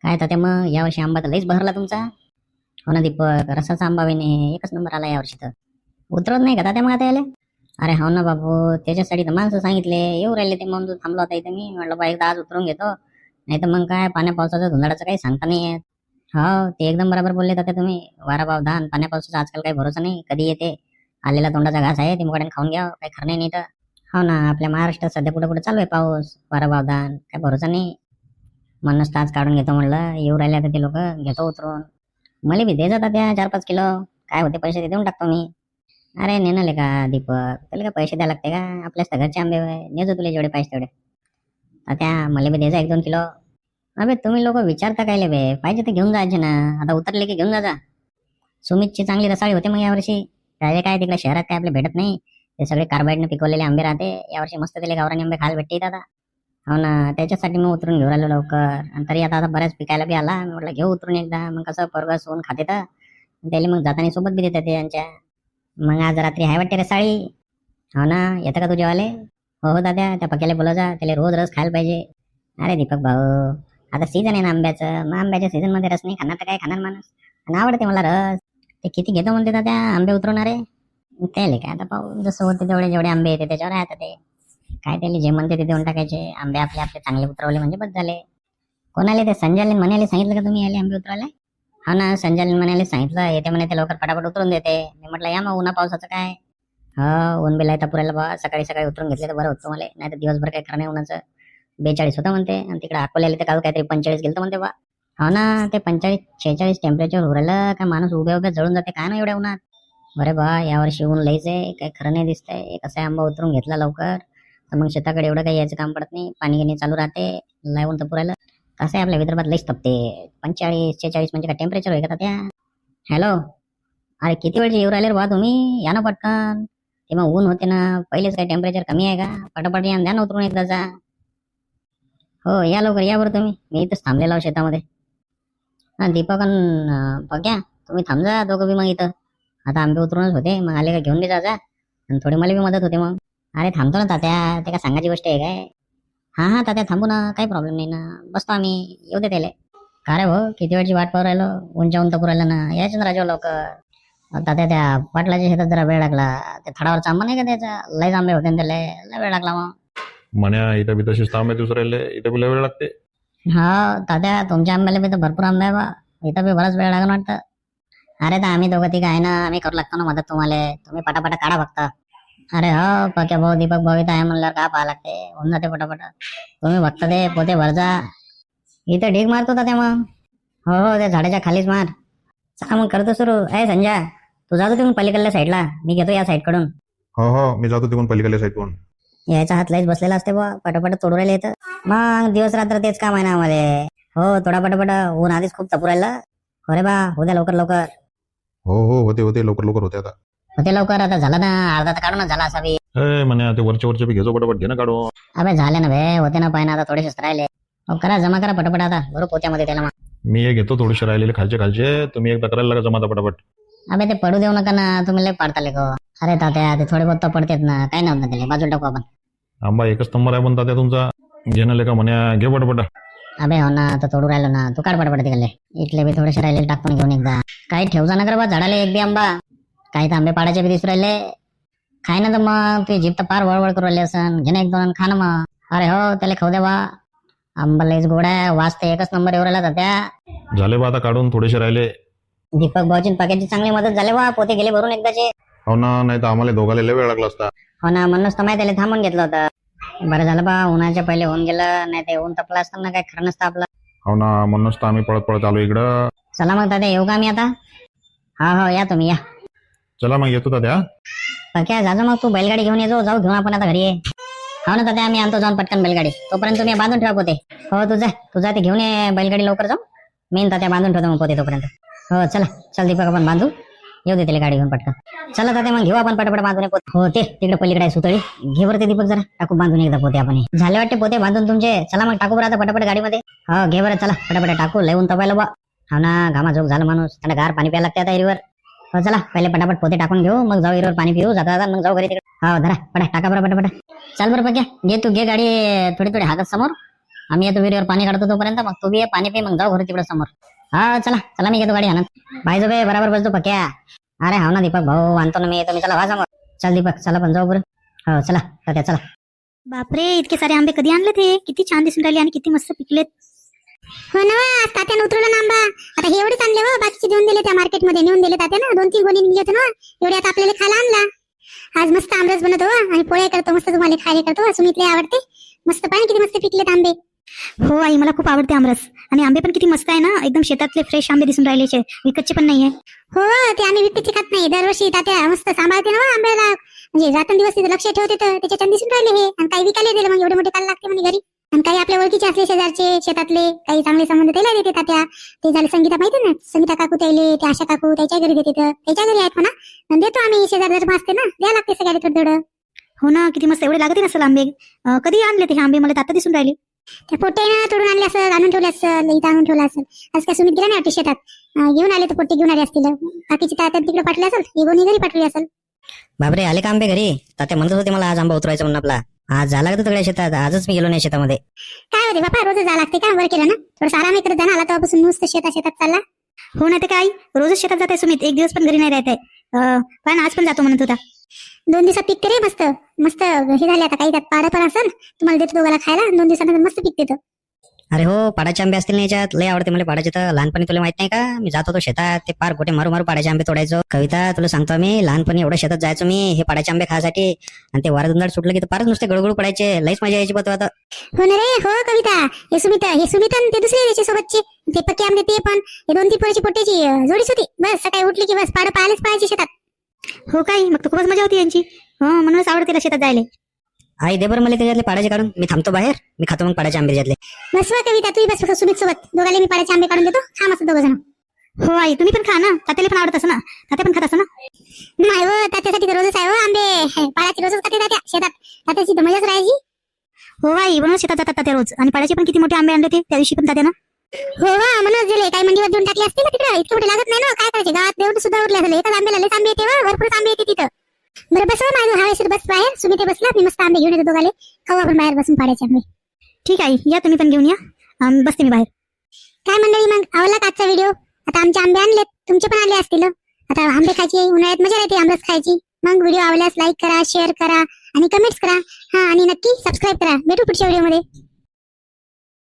काय तर ते मग यावर्षी आंबा तर लईच बहरला तुमचा. हो ना दीपक, रसाचा आंबा वेने एकच नंबर आला यावर्षी तर. उतरत नाही का त्या मग आता याले? अरे हो ना बाबू, त्याच्यासाठी तर माणसं सांगितले येऊ राहिले ते, म्हणून थांबलो होता इथं मी. म्हटलं बा एकदा आज उतरून घेतो, नाही तर मग काय पाण्या पावसाचं धुंदळाचं काही सांगता नाही येत. हो ते एकदम बरोबर बोलले होते तुम्ही. वारा पावधान पाण्या पावसाचा आजकाल काही भरोसा नाही, कधी येते. आलेला तोंडाचा घास आहे, ती मुकाट्याने खाऊन घ्या, काही खरं नाही तर. हो ना, आपल्या महाराष्ट्रात सध्या कुठं कुठं चालू आहे पाऊस, वारा पावधान, काही भरोसा नाही. म्हणूनच तास काढून घेतो म्हणलं, येऊ राहिले आता ते लोक, घेतो उतरून. मला बी दे जातात त्या 4-5 किलो, काय होते पैसे ते देऊन टाकतो मी. अरे नेणाले का दीपक, त्याला काय पैसे द्यायला लागते का? आपल्याच घरचे आंबे नेजो तुला जेवढे पाहिजे तेवढे. त्या मला बी द्यायचा 1-2 किलो. अबे तुम्ही लोक विचारता काय बे, पाहिजे ते घेऊन जायचे ना, आता उतरले की घेऊन जा. सुमितची चांगली रसाळी होते मग यावर्षी. काय तिकडे शहरात काय आपले भेटत नाही, ते सगळे कार्बाईडने पिकवलेले आंबे राहते. यावर्षी मस्त त्याला गावरानी आंबे खायला भेटते आता. हो ना, त्याच्यासाठी मग उतरून घेऊन राहिलो लवकर. आणि तरी आता बऱ्याच पिकायला बी आला, मी म्हटलं घेऊ उतरून एकदा, मग कसं पोरगं सोन खाते तर त्याला मग जाताना सोबत बी देतात त्यांच्या. मग आज रात्री आहे वाटते रसाळी. हो ना, येतं का तुझ्यावाले? हो दादा, त्या पक्याला बोला जा, त्याला रोज रस खायला पाहिजे. अरे दीपक भाऊ, आता सीझन आहे ना आंब्याचं, मग आंब्याच्या सीझनमध्ये रस नाही खाणार तर काय खाणार माणूस. आणि आवडते मला रस. ते किती घेतो म्हणते दादा आंबे उतरवणारे? त्याले काय आता पाहू, जसं होते तेवढे जेवढे आंबे येते त्याच्यावर आहे आता ते. काय त्याला जे म्हणते ते देऊन टाकायचे. आंबे आपले आपले चांगले उतरवले म्हणजे बस झाले. कोणाला ते संजयला म्हणाले सांगितलं का तुम्ही आले आंबे उतरवले? हा ना, संजयला म्हणाले सांगितलं, येते म्हणे ते लवकर फटाफट उतरून देते. मी म्हटलं या मग, उन्हा पावसाचं काय. हो ऊन बिला येता पुरायला बा, सकाळी सकाळी उतरून घेतले तर बरं होतं मला, नाही तर दिवसभर काही खरं नाही उन्हाचं. 42 होतं म्हणते, आणि तिकडे अकोल्याला तर काल काहीतरी 45 गेलं म्हणते बा. हो ना, ते 45-46 टेम्परेचर उरायलं का माणूस उभ्या उभ्या जळून जाते काय ना एवढ्या उन्हात. बरे बा, यावर्षी ऊन लईच आहे, काही खरं नाही दिसतंय. कसं आंबा उतरून घेतला लवकर तर मग शेताकडे एवढं काही यायचं काम पडत नाही, पाणी घेणे चालू राहते. लय ऊन तर पुरायला. कसं आहे आपल्या विदर्भात लईच तपते. 45-46 म्हणजे काय टेम्परेचर होय का त्या? हॅलो, अरे किती वेळचे येऊ राहिले रे बा तुम्ही, या ना पटकन. ते मग ऊन होते ना, पहिलेच काही टेम्परेचर कमी आहे का? पटापट या, द्या ना उतरून एकदाचा. हो या लवकर, या बरं तुम्ही, मी इथंच थांबलेलो आहो शेतामध्ये. हा दीपक पक्या, तुम्ही थांब जा दोघं बी मग इथं. आता आंबे उतरूनच होते, मग आले का घेऊन बी जा. आणि थोडी मला बी मदत होते मग. अरे थांबतो ना तात्या, ते का सांगायची गोष्ट आहे काय? हा तात्या थांबू ना, काही प्रॉब्लेम नाही ना, बसतो आम्ही, येऊ दे त्याला. का रे भाऊ, किती वेळची वाट पाहू राहिलो, उंच्या उंत पुरायला ना, यायचं ना राजा लवकर. तात्या त्या पाटलाच्या शेतात जरा वेळ लागला, त्या थडावरचा आंबा नाही का त्याचा, लय आंबे होते त्याला, लय वेळ लागला मग. म्हण्या इथं बी तशीच तांबे दुसऱ्याले, इथं बी लय वेळ लागते. हा तात्या, तुमच्या आंब्याला बी तर भरपूर आंबा आहे बा, इथं बी बराच वेळ लागून वाटतं. अरे तर आम्ही दोघं तिघं आहे ना, आम्ही करू लागतो ना मदत तुम्हाला, तुम्ही पटापटा काढा फक्त. अरे हो पक्या भाऊ, दीपक भाऊ इथं आहे म्हणल्यावर का पाहा लागते, होऊन जाते पटापट. तुम्ही फक्त ते पोते भरजा, इथं ढीग मारतो ते मग. हो त्या झाडाच्या खालीच मार. चला मग करतो सुरू. आहे संजय, तू जातो तिकडून पलीकडल्या साईडला, मी घेतो या साईडकडून. हो मी जातो तिकडून पलीकडल्या साईडवरून. यायचा हात लयच बसलेला असते बा, पटापट तोडू राहिले येतं. मग दिवस रात्र तेच काम आहे ना आम्हाला. हो थोडा पटापट, ऊन आधीच खूप तपू राहिलं. हो रे बा, उद्या लवकर लवकर. हो होते लवकर लवकर होते आता. होते लवकर, आता झाला ना, अर्धा तर काढून झाला असा बी. म्हणे ते वरचे बी घेतो पटापट, घे ना काढून. अबे झाले ना भे, होते ना पाहिजे, आता थोडेसेच राहिले. हो करा, जमा करा पटापट आता, बरोबर पोत्यामध्ये त्याला मग. मी हे घेतो थोडेसे राहिलेले खालचे, तुम्ही एकदा करायला लागा जमा पटापट. अबे ते पडू देऊ नका ना, तुम्ही लय पाडताले गो. अरे तात्या, ते थोडे बहुत तर पडतेत ना, काय नव्हतं त्याला, बाजूला टाकू आपण. आंबा एकच नंबर आहे म्हणता त्या तुमचा, घेणं का म्हणे, घे पटापट. अबे हो ना, तर तोडू राहिलो ना, तू काढ पटापट तिकडले. इथले बी थोडेसे राहिले टाकून घेऊन एकदा. काही ठेवजा नका बा झाडाले एक बी आंबा, काही तर आंबे पाडायचे बी दिसू राहिले. खाय ना तर मग, तुझी जीभ तर फार वळवळ करू राहिली असन, घे ना 1-2 खा ना मग. अरे हो त्याला खाऊ द्या बा, आंबा लयच गोड आहे, वाजते एकच नंबर येऊ राहिला तात्या. झाले बा आता काढून, थोडेसे राहिले. दीपक भाऊची पाकेटची चांगली मदत झाली बा, पोते गेले भरून एकदाचे. हो ना, नाही तर आम्हाला दोघाला लय वेळ लागला असता. हो ना, म्हणूनच तर माहिती त्याला थांबून घेतलं होतं. बरं झालं बा, उन्हाच्या पहिले होऊन गेलं, नाही ते ऊन तपलं असतं ना, काय खरं नसतं आपलं. हो ना, म्हणूनच तर आम्ही पळत पळत आलो इकडं. चला मग तात्या, येऊ का मी आता? हो या तुम्ही या. चला मग येतो त्या. काय जाजो मग, तू बैलगाडी घेऊन येतो, जाऊ घेऊन आपण आता घरी ये. हो ना तात्या, आम्ही आणतो जाऊन पटकन बैलगाडी, तोपर्यंत तुम्ही बांधून ठेवा पोते. हो तुझा ते घेऊन ये बैलगाडी लवकर, जाऊ मी तात्या बांधून ठेवतो मग पोते तोपर्यंत. हो चल दीपक, आपण बांधू, येऊ दे त्याला गाडी घेऊन पटकन. चला तात्या मग घेऊ आपण पटापट बांधून पोते. हो ते तिकडे पलीकडे आहे सुतळी, घे बरं ते दीपक जरा, टाकू बांधून एकदा पोते आपण. झाले वाटते पोते बांधून तुमचे, चला मग टाकू बरं आता पटापट गाडीमध्ये. हो घे बरं, चला पटापट टाकू, लय ऊन तपायला बा. हो ना, घामाझोक झालं माणूस, त्यांना गार पाणी प्यायला लागते आता एरीवर. हो चला पहिले पटापट पोते टाकून घेऊ, मग जाऊ एरीवर पाणी पिऊ, जाता मग जाऊ घरी तिकडे. हो धरा टाका बरं पटापट. चाल बरं पक्या, घे गाडी थोडी हातात समोर, आम्ही येतो विहिरीवर पाणी काढतो तोपर्यंत, मग तू बी ये, पाणी पी, मग जाऊ घरी तिकडे समोर. हा चला चला, मी घेतो गाडी आणत. पाहिजे बे बरोबर बसतो पक्या. अरे हाव ना दीपक भाऊ, आणतो ना मी, तुम्ही चला व्हा समोर. चल दीपक, चला पण जाऊ बरं. हो चला तात्या चला. बापरे, इतके सारे आंबे कधी आणले ते? किती छान दिसून राहिले आणि किती मस्त पिकलेत. हो ना, आज तात्यानं उतरवलं ना आंबा. आता हे एवढेच आणले हो, बाकीचे देऊन दिले त्या मार्केटमध्ये, नेऊन दिले तात्यानं. 2-3 गोणी निघले होते ना, एवढे आता आपल्याला खायला आणला. आज मस्त आमरस बनवतो आणि पोळ्या करतो मस्त, तुम्हाला खायला करतो. सुमितले आवडते मस्त. पाणी किती मस्त पिकलेत आंबे. हो आई, मला खूप आवडते आमरस. आणि आंबे पण किती मस्त आहे ना, एकदम शेतातले फ्रेश आंबे दिसून राहिले, विकतचे पण नाहीये. हो, ते आम्ही विकतचे खात नाही. दरवर्षी तात्या मस्त सांभाळते ना हो आंब्याला, म्हणजे रात्रंदिवस तिथे लक्ष ठेवते, तर त्याच्यात दिसून राहिले हे. आणि काही विकायला दिलं, मग एवढे मोठे खायला लागते म्हणे घरी. आणि काही आपल्या ओळखीचे असले शेजारचे शेतातले काही चांगले संबंध त्याला देते तात्या. ते झाले संगीता, माहिती ना, संगीता काकू त्याले, ते आशा काकू त्याच्या घरी देते, तर त्याच्या घरी आहेत म्हणा. आणि देतो आम्ही, शेजार धर्म असते ना, द्या लागते सगळ्याला थोडं थोडं. हो ना, किती मस्त. एवढे लागते नसेल आंबे. कधी आणले ते हे आंबे? मला तर आता दिसून राहिले. त्या पोट्यानं तोडून आणले असेल, आणून ठेवले असेल, इथं आणून ठेवलं असेल. आज काय सुमित गेला नाही वाटते शेतात, घेऊन आले तर पोट्टे घेऊन आले असतील. बाकीची तात्या तिकडे पाठवले असेल, ही गोणी घरी पाठवली असेल. बापरे, आले का आंबे घरी? तात्या म्हणत होते मला आज आंबा उतरायचा म्हणून आपला. आज झाला का सगळ्या शेतात? आजच मी गेलो नाही शेतामध्ये. काय होते बापा, रोज जा लागते का? वर केलं ना, थोडं आराम करत जा ना. आला तेव्हापासून नुसतं शेतात चालला. हो ना, ते काय रोजच शेतात जाते सुमित, एक दिवस पण घरी नाही राहत आहे. पण आज पण जातो म्हणत होता. 2 दिवसात पिकते रे मस्त मस्त. हे झाले आता काही त्यात पाडं पण असेल, तुम्हाला देतो दोघाला खायला. 2 दिवसानंतर मस्त पिकते तर. अरे हो, पाडाचे आंबे असतील ना याच्यात. लय आवडते मला पाडाचे तर. लहानपणी तुला माहित नाही का, मी जात होतो शेतात, ते पार गोटे मारू मारू पाडाचे आंबे तोडायचो. कविता, तुला सांगतो मी, लहानपणी एवढं शेतात जायचो मी हे पाडाचे आंबे खायसाठी. आणि ते वारा सुटलं की तर फारच नुसते गळगळ पडायचे. लईच मजा यायची बघतो आता. हो ना रे, हो कविता. हे सुमित ते दुसरे त्याच्या सोबतचे ते पक्के आंबे, ते पण हे 2-3 पोराची पोट्याची जोडीच होती. बस सकाळी उठली की बस पाडं पाहायलाच पाहायची शेतात. हो काय, मग तर खूपच मजा होती यांची. हो, म्हणूनच आवडते शेतात जायला. आई दे बरं मला त्याच्यातले पाडाचे काढून. मी थांबतो बाहेर, मी खातो मग पाडाचे आंबे त्याच्यातले. बस वा कविता, तू बस सुमित सोबत. दोघाले मी पाडाचे आंबे काढून देतो, खा मस्त 2 जण. हो आई, तुम्ही पण खा ना, तात्याला पण आवडत असं ना, तात्या पण खात असं ना. नाही हो, त्याच्यासाठी तर रोजच आहे हो आंबे. पाडाचे रोजच खाते तात्या शेतात. तात्याची तर मजाच राहायची. हो आई, म्हणून शेतात जातात तात्या रोज. आणि पाड्याचे पण किती मोठे आंबे आणले ते त्या दिवशी पण तात्या ना. हो वा, म्हणूनच दिले. काही मंडीवर देऊन टाकले असते ना तिकडे. इतके मोठे लागत नाही ना, काय करायचे. गावात देऊन सुद्धा उरले असेल. एकाच आंब्याला लयच आंबे येते वा, भरपूर आंबे येते तिथं. बरं बस माझं हवेशीर बस बाहेर. सुमिते बसला, मी मस्त आंबे घेऊन येतो दोघाले. खाऊ आपण बाहेर बसून पाडायचे आंबे. ठीक आहे, या तुम्ही पण घेऊन या. बसते मी बाहेर. काय मंडळी, मग आवडला का आजचा व्हिडिओ? आता आमचे आंबे आणलेत, तुमचे पण आणले असतील. आता आंबे खायची उन्हाळ्यात मजा येते आंबरस खायची. मग व्हिडिओ आवडल्यास लाईक करा, शेअर करा आणि कमेंट्स करा. आणि नक्की सबस्क्राईब करा. भेटू पुढच्या व्हिडिओमध्ये.